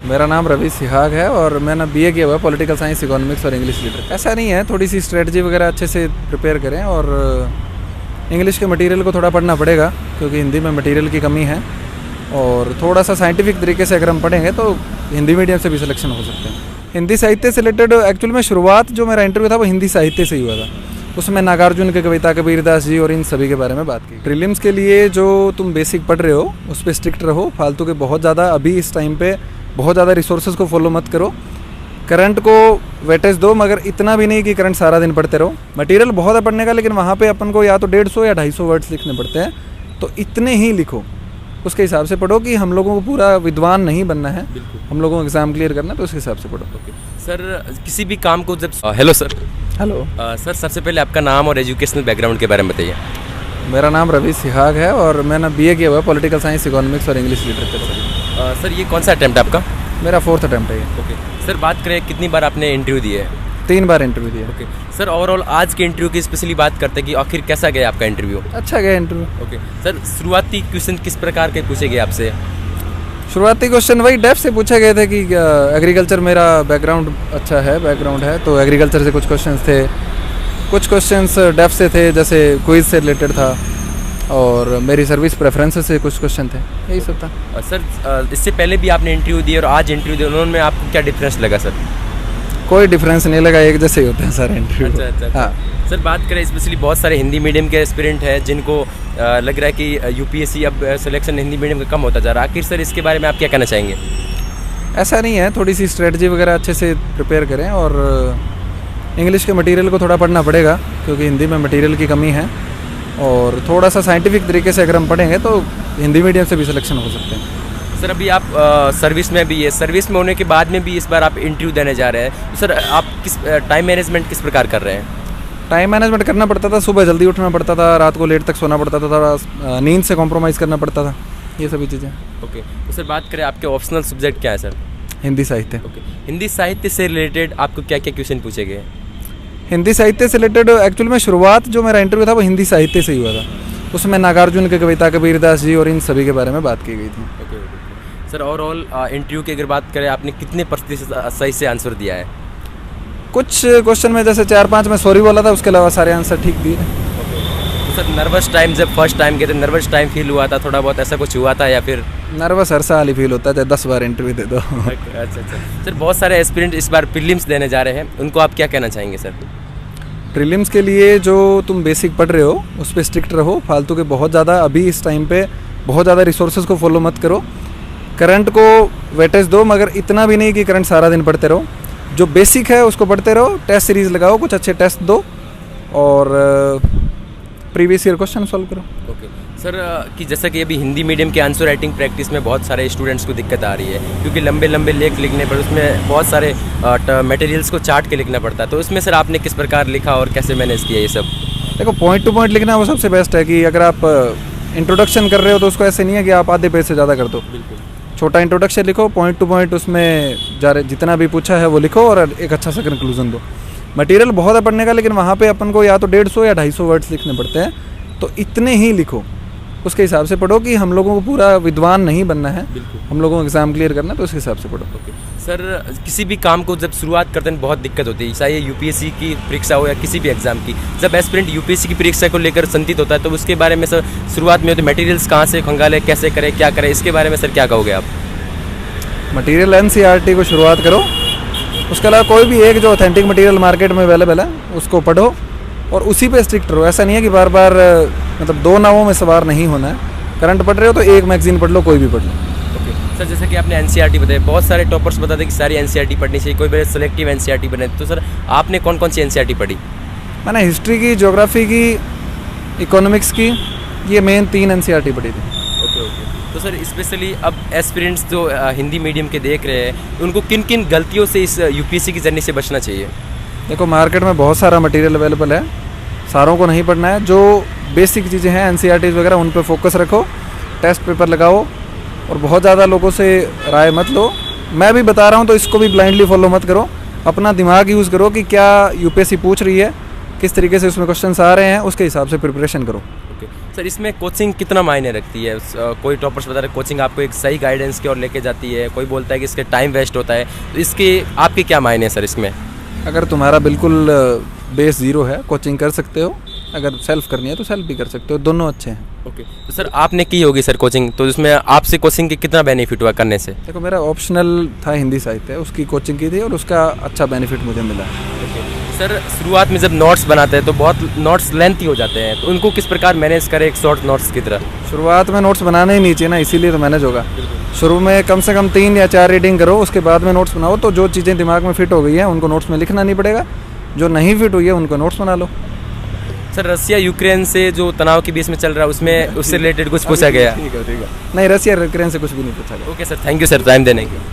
मेरा नाम रवि सिहाग है और मैंने बीए किया हुआ है पॉलिटिकल साइंस, इकोनॉमिक्स और इंग्लिश लिटरेचर। ऐसा नहीं है, थोड़ी सी स्ट्रेटजी वगैरह अच्छे से प्रिपेयर करें और इंग्लिश के मटेरियल को थोड़ा पढ़ना पड़ेगा क्योंकि हिंदी में मटेरियल की कमी है। और थोड़ा सा साइंटिफिक तरीके से अगर हम पढ़ेंगे तो हिंदी मीडियम से भी सिलेक्शन हो सकते हैं। हिंदी साहित्य से रिलेटेड एक्चुअली में शुरुआत जो मेरा इंटरव्यू था वो हिंदी साहित्य से ही हुआ था। उसमें नागार्जुन की कविता, कबीरदास जी और इन सभी के बारे में बात की। प्रीलिम्स के लिए जो तुम बेसिक पढ़ रहे हो उस पर स्ट्रिक्ट रहो, फालतू के बहुत ज़्यादा अभी इस टाइम पे बहुत ज़्यादा रिसोर्सेज को फॉलो मत करो। करंट को वेटेज दो, मगर इतना भी नहीं कि करंट सारा दिन पढ़ते रहो। मटेरियल बहुत है पढ़ने का, लेकिन वहाँ पे अपन को या तो 150 या 250 वर्ड्स लिखने पड़ते हैं, तो इतने ही लिखो, उसके हिसाब से पढ़ो कि हम लोगों को पूरा विद्वान नहीं बनना है, हम लोगों को एग्ज़ाम क्लियर करना है, तो उस हिसाब से पढ़ो। सर, किसी भी काम को जब हेलो सर। हेलो सर, सबसे पहले आपका नाम और एजुकेशनल बैकग्राउंड के बारे में बताइए। मेरा नाम रवि सिहाग है और मैंने बीए किया हुआ है पॉलिटिकल साइंस, इकोनॉमिक्स और इंग्लिश लिटरेचर। सर, ये कौन सा अटैम्प्ट है आपका? मेरा 4th अटैम्प्ट है ये। ओके सर, बात करें कितनी बार आपने इंटरव्यू दिए है? 3 बार इंटरव्यू दिया। ओके सर, ओवरऑल आज के इंटरव्यू की स्पेशली बात करते हैं कि आखिर कैसा गया आपका इंटरव्यू? अच्छा गया इंटरव्यू। ओके सर, शुरुआती क्वेश्चन किस प्रकार के पूछे गए आपसे? शुरुआती क्वेश्चन वही डेप्थ से पूछे गए थे कि एग्रीकल्चर मेरा बैकग्राउंड अच्छा है, बैकग्राउंड है, तो एग्रीकल्चर से कुछ क्वेश्चंस थे, कुछ क्वेश्चंस डेप्थ से थे जैसे क्विज से रिलेटेड था, और मेरी सर्विस प्रेफरेंसेस से कुछ क्वेश्चन थे, यही सब था। सर, इससे पहले भी आपने इंटरव्यू दिए और आज इंटरव्यू दिए, उन्होंने आपको क्या डिफरेंस लगा सर? कोई डिफरेंस नहीं लगा, एक जैसे ही होते हैं सारे इंटरव्यू। अच्छा। हाँ सर, बात करें स्पेशली बहुत सारे हिंदी मीडियम के एस्पिरेंट हैं जिनको लग रहा है कि यूपीएससी अब सिलेक्शन हिंदी मीडियम का कम होता जा रहा है। आखिर सर इसके बारे में आप क्या कहना चाहेंगे? ऐसा नहीं है, थोड़ी सी स्ट्रेटजी वगैरह अच्छे से प्रिपेयर करें और इंग्लिश के मटेरियल को थोड़ा पढ़ना पड़ेगा क्योंकि हिंदी में मटेरियल की कमी है। और थोड़ा सा साइंटिफिक तरीके से अगर हम पढ़ेंगे तो हिंदी मीडियम से भी सिलेक्शन हो सकते हैं। सर, अभी आप सर्विस में भी है, सर्विस में होने के बाद में भी इस बार आप इंटरव्यू देने जा रहे हैं, तो सर आप किस टाइम मैनेजमेंट किस प्रकार कर रहे हैं? टाइम मैनेजमेंट करना पड़ता था, सुबह जल्दी उठना पड़ता था, रात को लेट तक सोना पड़ता था, थोड़ा नींद से कॉम्प्रोमाइज़ करना पड़ता था, ये सभी चीज़ें। ओके, तो सर बात करें आपके ऑप्शनल सब्जेक्ट क्या है सर? हिंदी साहित्य। ओके, हिंदी साहित्य से रिलेटेड आपको क्या क्या क्वेश्चन पूछे गए? हिंदी साहित्य से रिलेटेड एक्चुअली में शुरुआत जो मेरा इंटरव्यू था वो हिंदी साहित्य से ही हुआ था। उसमें नागार्जुन की कविता, कबीरदास जी और इन सभी के बारे में बात की गई थी। ओके सर, ओवरऑल इंटरव्यू की अगर बात करें, आपने कितने प्रतिशत सही से आंसर दिया है? कुछ क्वेश्चन में जैसे 4-5 में सॉरी बोला था, उसके अलावा सारे आंसर ठीक दिए। तो सर, नर्वस टाइम जब फर्स्ट टाइम गए थे, नर्वस टाइम फील हुआ था थोड़ा बहुत, ऐसा कुछ हुआ था या फिर? नर्वस हर साल ही फील होता है, 10 बार इंटरव्यू दे दो। अच्छा। सर, बहुत सारे एस्पिरेंट इस बार प्रीलिम्स देने जा रहे हैं, उनको आप क्या कहना चाहेंगे सर? प्रीलिम्स के लिए जो तुम बेसिक पढ़ रहे हो उस पर स्ट्रिक्ट रहो, फालतू के बहुत ज़्यादा अभी इस टाइम पे बहुत ज़्यादा रिसोर्सेज को फॉलो मत करो। करंट को वेटेज दो, मगर इतना भी नहीं कि करंट सारा दिन पढ़ते रहो। जो बेसिक है उसको पढ़ते रहो, टेस्ट सीरीज़ लगाओ, कुछ अच्छे टेस्ट दो और प्रीवियस ईयर क्वेश्चन सॉल्व करो। ओके सर, कि जैसा कि अभी हिंदी मीडियम के आंसर राइटिंग प्रैक्टिस में बहुत सारे स्टूडेंट्स को दिक्कत आ रही है क्योंकि लंबे लंबे लेख लिखने पर उसमें बहुत सारे मटेरियल्स को चार्ट के लिखना पड़ता है, तो उसमें सर आपने किस प्रकार लिखा और कैसे मैनेज किया ये सब? देखो, पॉइंट टू पॉइंट लिखना वो सबसे बेस्ट है कि अगर आप इंट्रोडक्शन कर रहे हो तो उसको ऐसे नहीं है कि आप आधे पेज से ज़्यादा कर दो। बिल्कुल, छोटा इंट्रोडक्शन लिखो, पॉइंट टू पॉइंट उसमें जितना भी पूछा है वो लिखो और एक अच्छा सा कंक्लूजन दो। मटेरियल बहुत है पढ़ने का, लेकिन वहाँ पे अपन को या तो 150 या 250 वर्ड्स लिखने पड़ते हैं, तो इतने ही लिखो, उसके हिसाब से पढ़ो कि हम लोगों को पूरा विद्वान नहीं बनना है, हम लोगों को एग्ज़ाम क्लियर करना है, तो उस हिसाब से पढ़ो। ओके सर, किसी भी काम को जब शुरुआत करते हैं बहुत दिक्कत होती है, चाहे यूपीएससी की परीक्षा हो या किसी भी एग्जाम की। जब एस्पिरेंट यूपीएससी की परीक्षा को लेकर चिंतित होता है तो उसके बारे में सर शुरुआत में होते मटेरियल्स कहाँ से खंगाले, कैसे करें, क्या करें, इसके बारे में सर क्या कहोगे आप? मटेरियल NCERT को शुरुआत करो, उसके अलावा कोई भी एक जो ऑथेंटिक मटेरियल मार्केट में अवेलेबल है उसको पढ़ो और उसी पे स्ट्रिक्ट रहो। ऐसा नहीं है कि बार बार मतलब 2 नावों में सवार नहीं होना है। करंट पढ़ रहे हो तो एक मैगजीन पढ़ लो, कोई भी पढ़ लो। ओके सर, जैसे कि आपने NCERT बताया, बहुत सारे टॉपर्स बताते हैं कि सारी NCERT पढ़नी चाहिए, कोई बड़े सेलेक्टिव NCERT बने, तो सर आपने कौन कौन सी NCERT पढ़ी? मैंने हिस्ट्री की, ज्योग्राफी की, इकोनॉमिक्स की, ये मेन 3 NCERT पढ़ी थी। ओके तो सर स्पेशली अब एस्पिरेंट्स जो हिंदी मीडियम के देख रहे हैं, उनको किन किन गलतियों से इस यूपीएससी की जर्नी से बचना चाहिए? देखो, मार्केट में बहुत सारा मटेरियल अवेलेबल है, सारों को नहीं पढ़ना है। जो बेसिक चीज़ें हैं NCERT वगैरह उन पर फोकस रखो, टेस्ट पेपर लगाओ और बहुत ज़्यादा लोगों से राय मत लो। मैं भी बता रहा हूँ तो इसको भी ब्लाइंडली फॉलो मत करो, अपना दिमाग यूज़ करो कि क्या यूपीएससी पूछ रही है, किस तरीके से उसमें क्वेश्चंस आ रहे हैं, उसके हिसाब से प्रिपरेशन करो। ओके सर इसमें कोचिंग कितना मायने रखती है? कोई टॉपर्स बता रहे कोचिंग आपको एक सही गाइडेंस की ओर लेके जाती है, कोई बोलता है कि इसके टाइम वेस्ट होता है, तो इसके आपके क्या मायने हैं सर इसमें? अगर तुम्हारा बिल्कुल बेस ज़ीरो है, कोचिंग कर सकते हो। अगर सेल्फ करनी है तो सेल्फ भी कर सकते हो, दोनों अच्छे हैं। ओके, तो सर आपने की होगी सर कोचिंग, तो इसमें आपसे कोचिंग के कितना बेनिफिट हुआ करने से? देखो, मेरा ऑप्शनल था हिंदी साहित्य, उसकी कोचिंग की थी और उसका अच्छा बेनिफिट मुझे मिला। सर शुरुआत में जब नोट्स बनाते हैं तो बहुत नोट्स लेंथी हो जाते हैं, तो उनको किस प्रकार मैनेज करें एक शॉर्ट नोट्स की तरह? शुरुआत में नोट्स बनाने ही नहीं चाहिए ना, इसीलिए तो मैनेज होगा। शुरू में कम से कम 3 या 4 रीडिंग करो, उसके बाद में नोट्स बनाओ, तो जो चीज़ें दिमाग में फिट हो गई हैं उनको नोट्स में लिखना नहीं पड़ेगा, जो नहीं फिट हुई है उनको नोट्स बना लो। सर रसिया यूक्रेन से जो तनाव के बीच में चल रहा है उसमें उससे रिलेटेड कुछ पूछा गया? ठीक है। नहीं, रसिया यूक्रेन से कुछ भी नहीं पूछा गया। Okay sir, thank you sir time देने के लिए।